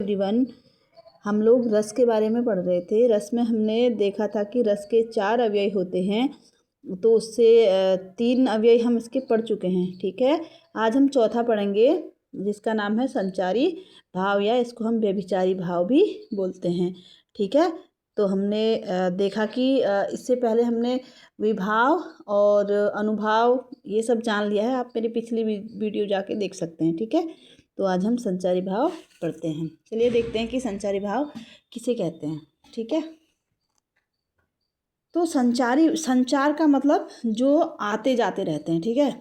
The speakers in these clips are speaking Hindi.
एवरीवन, हम लोग रस के बारे में पढ़ रहे थे। रस में हमने देखा था कि रस के 4 अव्यय होते हैं, तो उससे 3 अव्यय हम इसके पढ़ चुके हैं। ठीक है, आज हम चौथा पढ़ेंगे जिसका नाम है संचारी भाव, या इसको हम व्यभिचारी भाव भी बोलते हैं। ठीक है, तो हमने देखा कि इससे पहले हमने विभाव और अनुभाव ये सब जान लिया है। आप मेरी पिछली वीडियो जाके देख सकते हैं। ठीक है, तो आज हम संचारी भाव पढ़ते हैं। चलिए देखते हैं कि संचारी भाव किसे कहते हैं। ठीक है, तो संचार का मतलब जो आते जाते रहते हैं। ठीक है,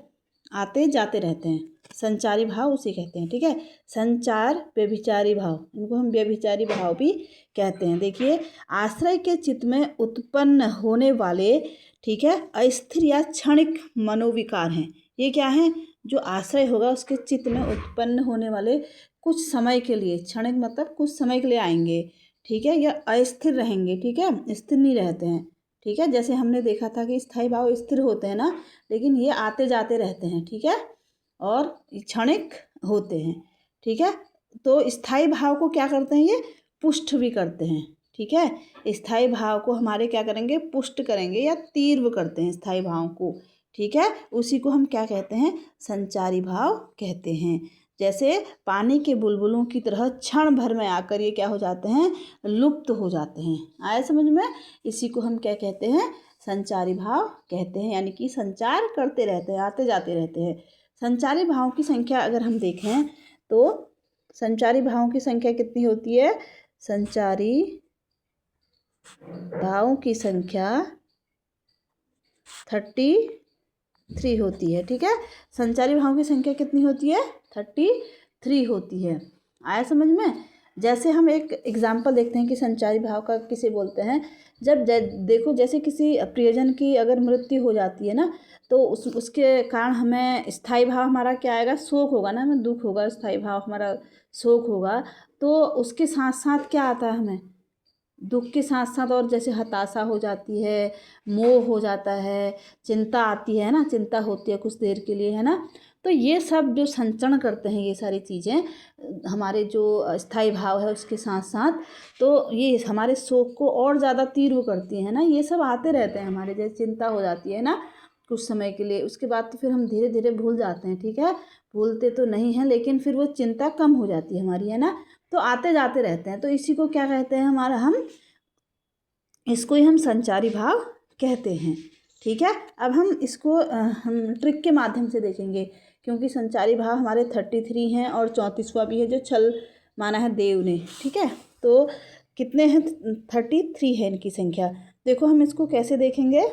आते जाते रहते हैं, संचारी भाव उसे कहते हैं। ठीक है, संचार व्यभिचारी भाव, इनको हम व्यभिचारी भाव भी कहते हैं। देखिए, आश्रय के चित्त में उत्पन्न होने वाले, ठीक है, अस्थिर या क्षणिक मनोविकार हैं। ये क्या है? जो आश्रय होगा उसके चित्त में उत्पन्न होने वाले कुछ समय के लिए, क्षणिक मतलब कुछ समय के लिए आएंगे। ठीक है, या अस्थिर रहेंगे। ठीक है, स्थिर नहीं रहते हैं। ठीक है, जैसे हमने देखा था कि स्थायी भाव स्थिर होते हैं ना, लेकिन ये आते जाते रहते हैं। ठीक है, और क्षणिक होते हैं। ठीक है, तो स्थायी भाव को क्या करते हैं? ये पुष्ट भी करते हैं। ठीक है, स्थायी भाव को हमारे क्या करेंगे? पुष्ट करेंगे या तीव्र करते हैं स्थायी भाव को। ठीक है, उसी को हम क्या कहते हैं? संचारी भाव कहते हैं। जैसे पानी के बुलबुलों की तरह क्षण भर में आकर ये क्या हो जाते हैं? लुप्त हो जाते हैं। आया समझ में? इसी को हम क्या कहते हैं? संचारी भाव कहते हैं, यानी कि संचार करते रहते हैं, आते जाते रहते हैं। संचारी भावों की संख्या अगर हम देखें तो संचारी भावों की संख्या कितनी होती है? संचारी भावों की संख्या 33 होती है। ठीक है, संचारी भावों की संख्या कितनी होती है? 33 होती है। आया समझ में? जैसे हम एक एग्जाम्पल देखते हैं कि संचारी भाव का किसे बोलते हैं। जब देखो, जैसे किसी प्रियजन की अगर मृत्यु हो जाती है ना, तो उसके कारण हमें स्थायी भाव हमारा क्या आएगा? शोक होगा ना, हमें दुख होगा। स्थायी भाव हमारा शोक होगा, तो उसके साथ साथ क्या आता है हमें? दुख के साथ साथ और जैसे हताशा हो जाती है, मोह हो जाता है, चिंता आती है ना, चिंता होती है कुछ देर के लिए, है ना। तो ये सब जो संचरण करते हैं, ये सारी चीज़ें हमारे जो स्थायी भाव है उसके साथ साथ, तो ये हमारे शोक को और ज़्यादा तीव्र करती है ना। ये सब आते रहते हैं हमारे, जैसे चिंता हो जाती है ना कुछ समय के लिए, उसके बाद तो फिर हम धीरे धीरे भूल जाते हैं। ठीक है, भूलते तो नहीं हैं, लेकिन फिर वो चिंता कम हो जाती है हमारी, है ना। तो आते जाते रहते हैं, तो इसी को क्या कहते हैं? हमारा हम इसको ही हम संचारी भाव कहते हैं। ठीक है, अब हम इसको हम ट्रिक के माध्यम से देखेंगे, क्योंकि संचारी भाव हमारे 33 हैं और 34वां भी है जो छल माना है देव ने। ठीक है, तो कितने हैं? 33 है इनकी संख्या। देखो, हम इसको कैसे देखेंगे?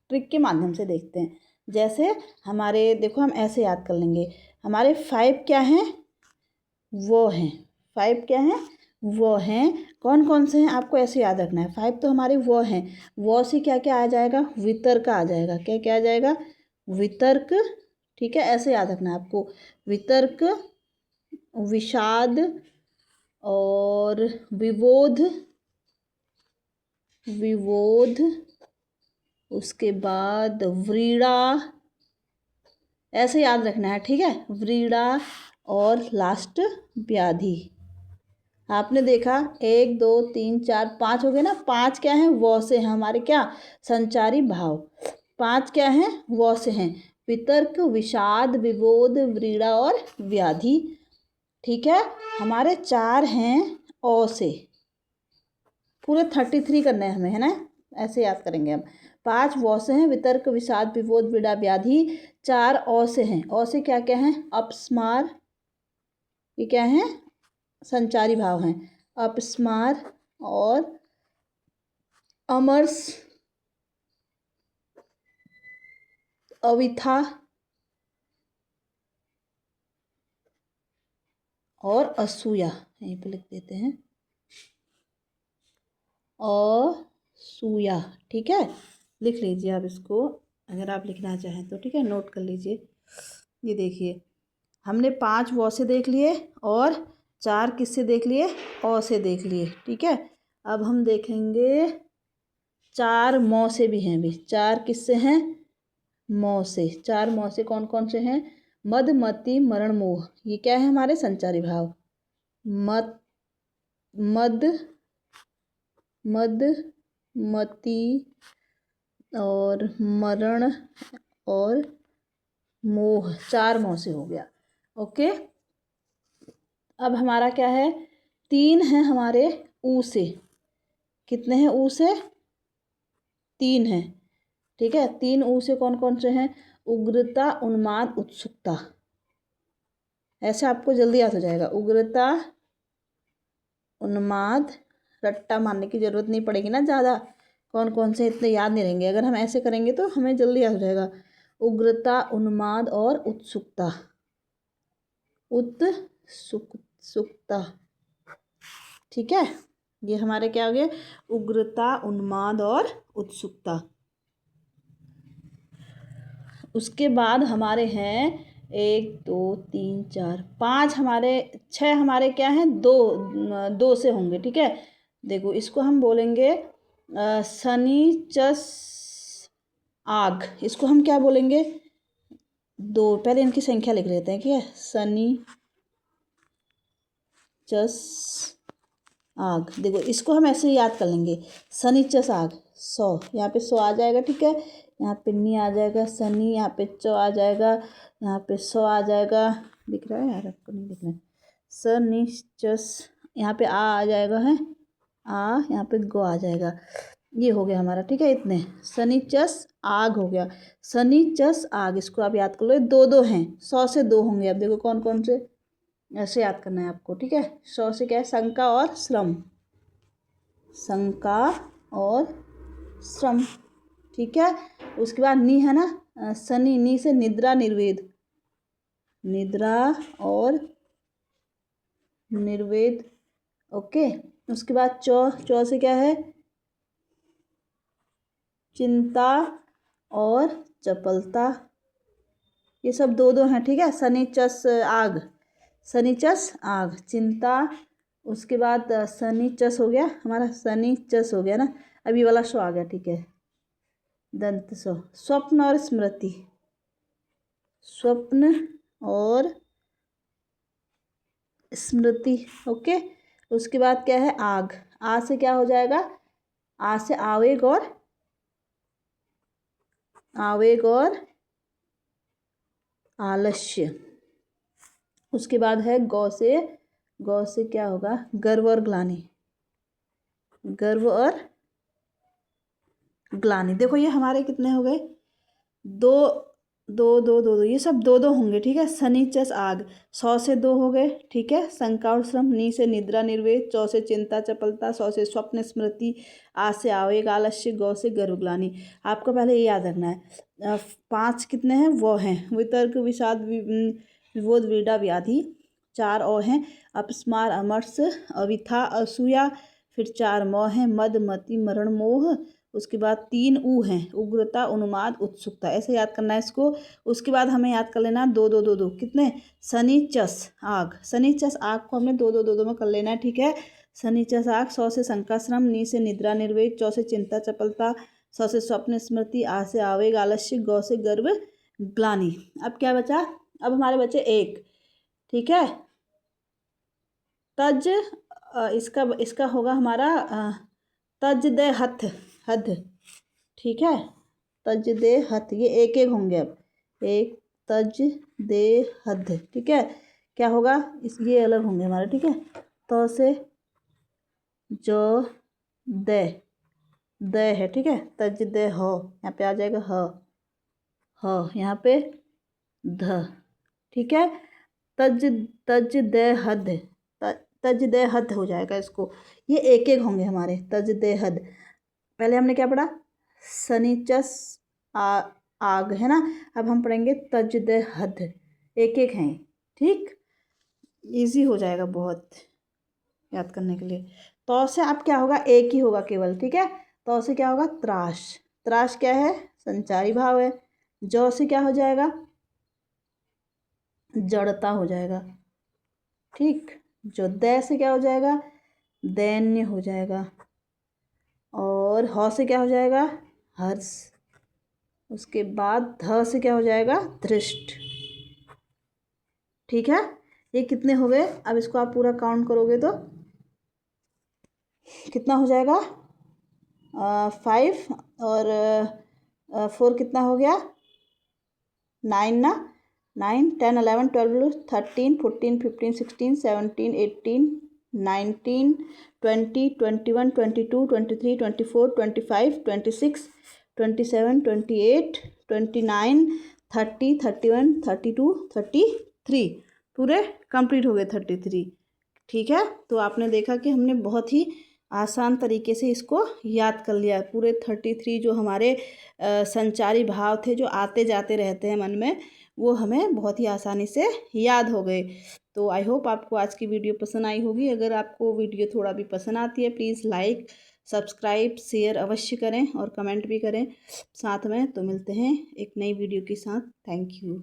ट्रिक के माध्यम से देखते हैं। जैसे हमारे, देखो, हम ऐसे याद कर लेंगे। हमारे 5 क्या हैं? वो हैं। 5 क्या हैं? वो हैं। कौन कौन से हैं आपको ऐसे याद रखना है। 5 तो हमारे वो हैं। वो से क्या क्या आ जाएगा? वितर्क आ जाएगा। क्या क्या आ जाएगा? वितर्क। ठीक है, ऐसे याद रखना है आपको। वितर्क, विषाद और विबोध, उसके बाद व्रीड़ा, ऐसे याद रखना है। ठीक है, व्रीड़ा और लास्ट व्याधि। आपने देखा 1 2 3 4 5 हो गए ना। 5 क्या हैं? वो से हैं हमारे क्या? संचारी भाव। 5 क्या हैं? वो से हैं। वितर्क, विषाद, विबोध, व्रीड़ा और व्याधि। ठीक है, हमारे 4 हैं ओ से। पूरे 33 करने हैं हमें, है ना। ऐसे याद करेंगे हम। 5 वो से हैं, वितर्क, विषाद, विबोध, व्रीड़ा, व्याधि। 4 ओ से हैं। ओ से क्या क्या हैं? अपस्मार, ये क्या हैं? संचारी भाव हैं। अपस्मार और अमरस, अविथा और असूया। यहीं पे लिख देते हैं, असूया। ठीक है, लिख लीजिए आप इसको अगर आप लिखना चाहें तो। ठीक है, नोट कर लीजिए। ये देखिए, हमने 5 वो से देख लिए और 4 किससे देख लिए? ओ से देख लिए। ठीक है, अब हम देखेंगे 4 मौ से भी हैं भी। 4 किससे हैं? मौ से। 4 मौ से कौन कौन से हैं? मद, मति, मरण, मोह। ये क्या है? हमारे संचारी भाव। मत, मद, मद, मति और मरण और मोह, 4 मोह से हो गया। ओके, अब हमारा क्या है, 3 है हमारे ऊ से। कितने हैं ऊ से? 3 हैं। ठीक है, 3 ऊ से कौन कौन से हैं? उग्रता, उन्माद, उत्सुकता। ऐसे आपको जल्दी याद हो जाएगा। उग्रता, उन्माद, रट्टा मारने की जरूरत नहीं पड़ेगी ना ज़्यादा, कौन कौन से इतने याद नहीं रहेंगे। अगर हम ऐसे करेंगे तो हमें जल्दी याद हो जाएगा। उग्रता, उन्माद और उत्सुकता, उत्सुकता। ठीक है, ये हमारे क्या हो गए? उग्रता, उन्माद और उत्सुकता। उसके बाद हमारे हैं 1 2 3 4 5 हमारे 6 हमारे क्या हैं? 2 से होंगे। ठीक है, देखो इसको हम बोलेंगे शनिचस आग। इसको हम क्या बोलेंगे? 2, पहले इनकी संख्या लिख लेते हैं। ठीक है, शनि चस आग। देखो इसको हम ऐसे ही याद कर लेंगे, शनिचस आग 100, यहाँ पे 100 आ जाएगा। ठीक है, यहाँ पे नी आ जाएगा, शनि, यहाँ पे च आ जाएगा, यहाँ पे 100 आ जाएगा। दिख रहा है यार, आपको नहीं दिख रहा है? शनिचस, यहाँ पे आ जाएगा है, यहाँ पे गो आ जाएगा। ये हो गया हमारा। ठीक है, इतने शनिचस आग हो गया। शनिचस आग, इसको आप याद कर लो। 2 हैं, 100 से 2 होंगे। अब देखो कौन कौन से, ऐसे याद करना है आपको। ठीक है, 100 से क्या है? शंका और श्रम, शंका और श्रम। ठीक है, उसके बाद नी है ना, शनि, नी से निद्रा, निर्वेद, निद्रा और निर्वेद। ओके, उसके बाद चौ से क्या है? चिंता और चपलता। ये सब 2 हैं। ठीक है, शनिचस आग, शनिचस आग, चिंता। उसके बाद शनिचस हो गया हमारा, शनिचस हो गया ना। अब ये वाला शो आ गया। ठीक है, दंत सो, स्वप्न और स्मृति, स्वप्न और स्मृति। ओके, उसके बाद क्या है? आग, आ से क्या हो जाएगा? आ से आवेग और आलस्य। उसके बाद है गौ से क्या होगा? गर्व और ग्लानि, गर्व और ग्लानि। देखो ये हमारे कितने हो गए? 2 2 2 2 2, ये सब 2 होंगे। ठीक है, शनिचस आग, 100 से 2 हो गए। ठीक है, शंका और श्रम, नी से निद्रा, निर्वेद, चौ से चिंता चपलता, 100 से स्वप्न स्मृति, आ से आवेग आलस्य, गौ से गर्व ग्लानि। आपको पहले ये याद रखना है। 5 कितने हैं? वो हैं वितर्क, विषाद, विबोध, वीड़ा, व्याधि। 4 और हैं, अपस्मार, अमर्ष, अविथा, असूया। फिर 4 मोह हैं, मद, मति, मरण, मोह। उसके बाद 3 ऊ हैं, उग्रता, उन्माद, उत्सुकता। ऐसे याद करना है इसको। उसके बाद हमें याद कर लेना 2 2 2 2 कितने? शनिचस आग, शनिचस आग को हमने 2 2 2 2 में कर लेना है। ठीक है, शनिचस आग, 100 से शंका श्रम, नी से निद्रा निर्वेद, चौ से चिंता चपलता, 100 से स्वप्न स्मृति, आ से आवेग आलस्य, गौ से गर्व ग्लानि। अब क्या बचा? अब हमारे बचे 1। ठीक है, तज, इसका होगा हमारा तज दे हथ, हद। ठीक है, तज दे हथ, ये 1 होंगे। अब 1 तज दे हद। ठीक है, क्या होगा? ये अलग होंगे हमारे। ठीक है, तो से जो दे, है। ठीक है, तज दे हो, यहाँ पे आ जाएगा यहाँ पे ध। ठीक है, तज तज दे हद, तज दे हद हो जाएगा इसको। ये 1 होंगे हमारे, तज दे हद। पहले हमने क्या पढ़ा? शनिचस आग है ना। अब हम पढ़ेंगे तज दे हद, 1 हैं। ठीक, इजी हो जाएगा बहुत याद करने के लिए। तो से अब क्या होगा? 1 ही होगा केवल। ठीक है, तो से क्या होगा? त्रास, त्रास क्या है? संचारी भाव है। जौ से क्या हो जाएगा? जड़ता हो जाएगा। ठीक, जो दै से क्या हो जाएगा? दैन्य हो जाएगा। और ह से क्या हो जाएगा? हर्ष। उसके बाद ध से क्या हो जाएगा? धृष्ट। ठीक है, ये कितने हो गए? अब इसको आप पूरा काउंट करोगे तो कितना हो जाएगा 5 और 4 कितना हो गया 9 ना 9 10 11 12 13 14 15 16 17 18 19 20 21 22 23 24 25 26 27 28 29 30 31 32 33 पूरे कंप्लीट हो गए 33। ठीक है, तो आपने देखा कि हमने बहुत ही आसान तरीके से इसको याद कर लिया। पूरे 33 जो हमारे संचारी भाव थे जो आते जाते रहते हैं मन में, वो हमें बहुत ही आसानी से याद हो गए। तो आई होप आपको आज की वीडियो पसंद आई होगी। अगर आपको वीडियो थोड़ा भी पसंद आती है प्लीज़ लाइक सब्सक्राइब शेयर अवश्य करें और कमेंट भी करें साथ में। तो मिलते हैं एक नई वीडियो के साथ। Thank you.